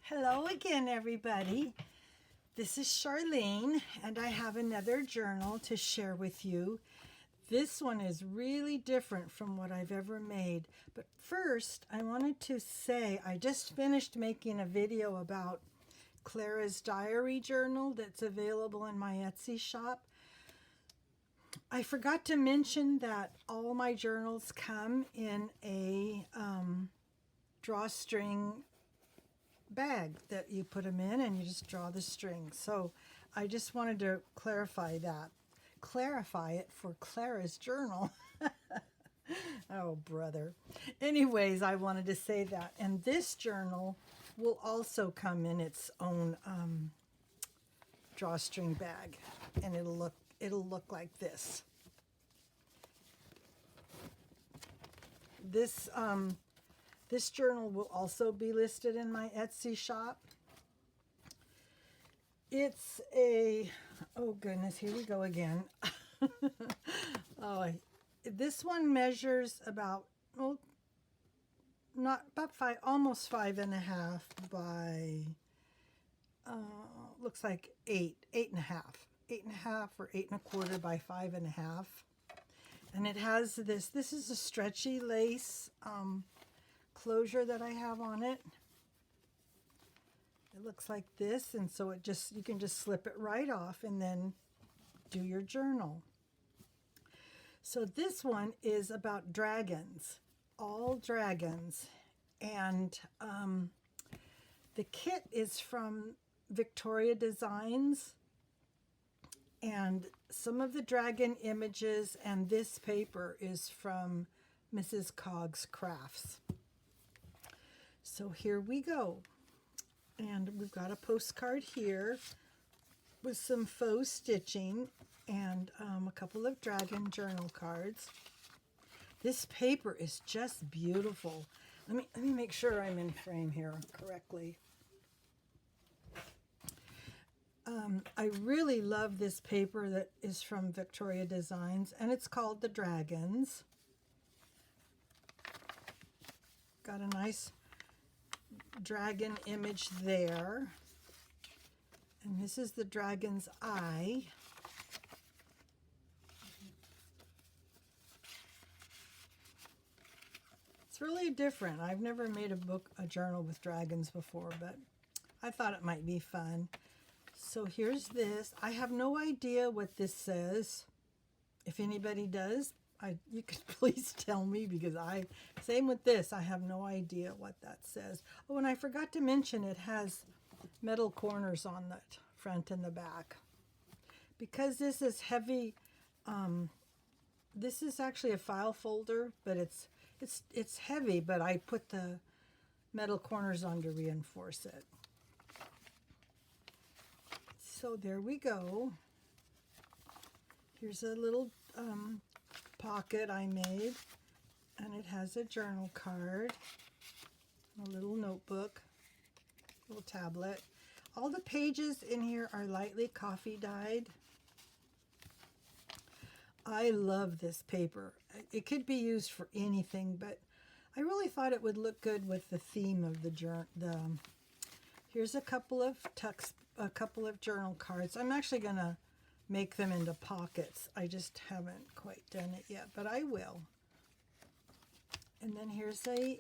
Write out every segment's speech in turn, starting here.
Hello again, everybody. This is Charlene, and I have another journal to share with you. This one is really different from what I've ever made. But first, I wanted to say I just finished making a video about Clara's diary journal that's available in my Etsy shop. I forgot to mention that all my journals come in a drawstring bag that you put them in and you just draw the string. So I just wanted to clarify it for Clara's journal. Oh, brother. Anyways, I wanted to say that. And this journal will also come in its own drawstring bag, and it'll look like this. This journal will also be listed in my Etsy shop. It's oh goodness, here we go again. This one measures about, almost 5.5 by, looks like 8.5 or 8.25 by 5.5. And it has this is a stretchy lace closure that I have on it. It looks like this, and so you can just slip it right off and then do your journal. So this one is about dragons, all dragons, and the kit is from Vectoria Designs, and some of the dragon images and this paper is from Mrs Cogs Crafts. So here we go. And we've got a postcard here with some faux stitching and a couple of dragon journal cards. This paper is just beautiful. Let me make sure I'm in frame here correctly. I really love this paper that is from Vectoria Designs, and it's called The Dragons. Got a nice dragon image there, and this is the dragon's eye. It's really different. I've never made a journal with dragons before, but I thought it might be fun. So here's this. I have no idea what this says. If anybody does, you could please tell me, because same with this, I have no idea what that says. Oh, and I forgot to mention it has metal corners on the front and the back. Because this is heavy, this is actually a file folder, but it's heavy, but I put the metal corners on to reinforce it. So there we go. Here's a little pocket I made, and it has a journal card, a little notebook, little tablet. All the pages in here are lightly coffee dyed. I love this paper. It could be used for anything, but I really thought it would look good with the theme of the journal. Here's a couple of journal cards. I'm actually gonna make them into pockets. I just haven't quite done it yet, but I will. And then here's a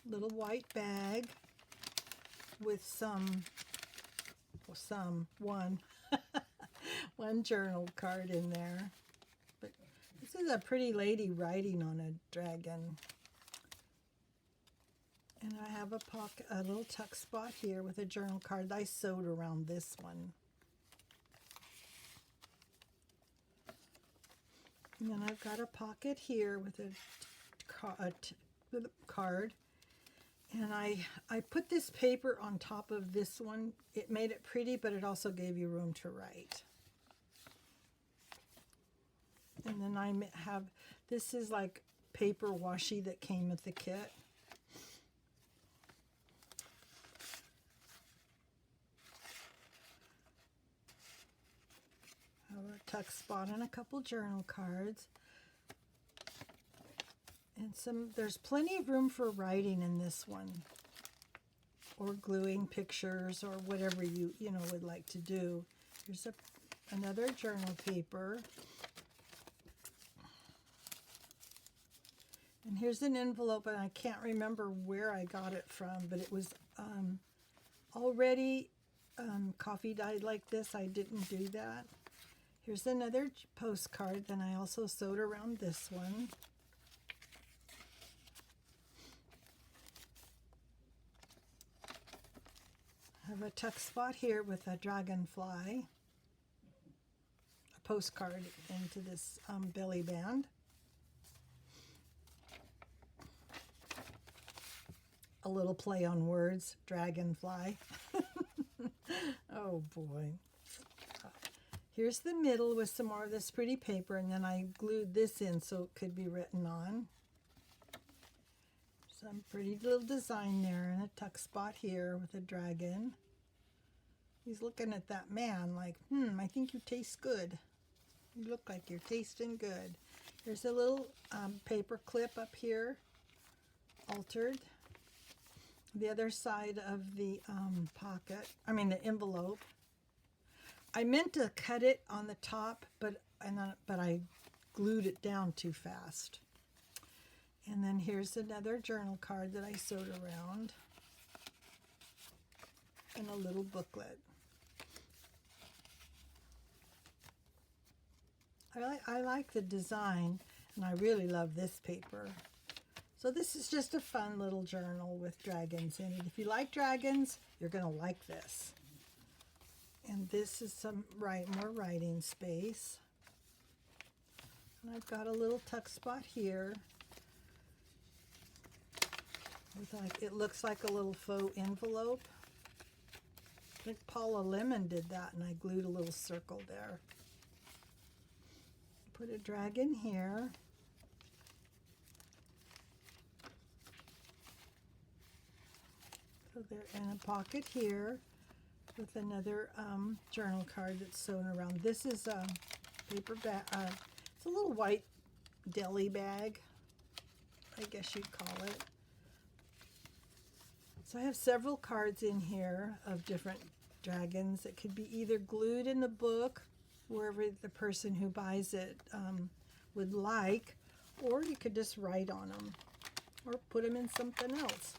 little white bag with one journal card in there. But this is a pretty lady riding on a dragon. And I have a little tuck spot here with a journal card I sewed around this one. And then I've got a pocket here with a card. And I put this paper on top of this one. It made it pretty, but it also gave you room to write. And then I have, this is like paper washi that came with the kit. A tuck spot and a couple journal cards, and there's plenty of room for writing in this one. or gluing pictures or whatever you would like to do. Here's another journal paper. And here's an envelope, and I can't remember where I got it from, but it was already coffee dyed like this. I didn't do that. Here's another postcard. Then I also sewed around this one. I have a tuck spot here with a dragonfly, a postcard into this belly band. A little play on words, dragonfly. Oh boy. Here's the middle with some more of this pretty paper, and then I glued this in so it could be written on. Some pretty little design there, and a tuck spot here with a dragon. He's looking at that man like, I think you taste good. You look like you're tasting good. Here's a little paper clip up here, altered. The other side of the the envelope. I meant to cut it on the top, but I glued it down too fast. And then here's another journal card that I sewed around, and a little booklet. I like the design, and I really love this paper. So this is just a fun little journal with dragons in it. If you like dragons, you're going to like this. And this is some more writing space. And I've got a little tuck spot here. With it looks like a little faux envelope. I think Paula Lemon did that, and I glued a little circle there. Put a dragon here. So they're in a pocket here with another journal card that's sewn around. This is a paper bag. It's a little white deli bag, I guess you'd call it. So I have several cards in here of different dragons that could be either glued in the book, wherever the person who buys it would like, or you could just write on them or put them in something else.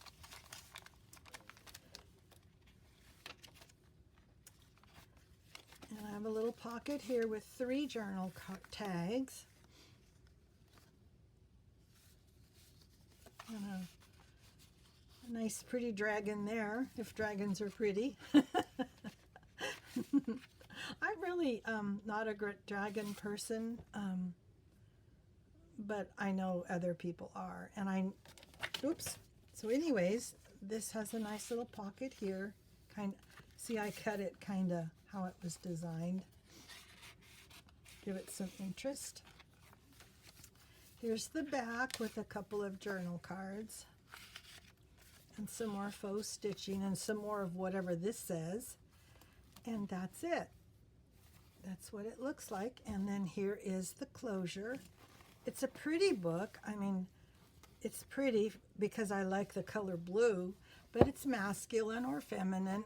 And I have a little pocket here with 3 journal tags. And a nice pretty dragon there, if dragons are pretty. I'm really not a great dragon person, but I know other people are. And so anyways, this has a nice little pocket here. See, I cut it kind of how it was designed. Give it some interest. Here's the back with a couple of journal cards. And some more faux stitching and some more of whatever this says. And that's it. That's what it looks like. And then here is the closure. It's a pretty book. I mean, it's pretty because I like the color blue, but it's masculine or feminine.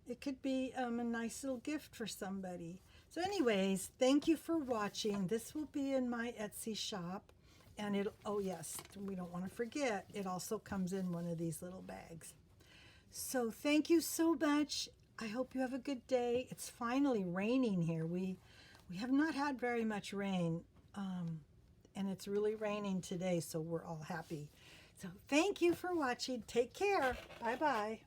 It could be a nice little gift for somebody. So anyways, thank you for watching. This will be in my Etsy shop. And oh yes, we don't want to forget, it also comes in one of these little bags. So thank you so much. I hope you have a good day. It's finally raining here. We have not had very much rain, and it's really raining today, so we're all happy. So thank you for watching. Take care. Bye-bye.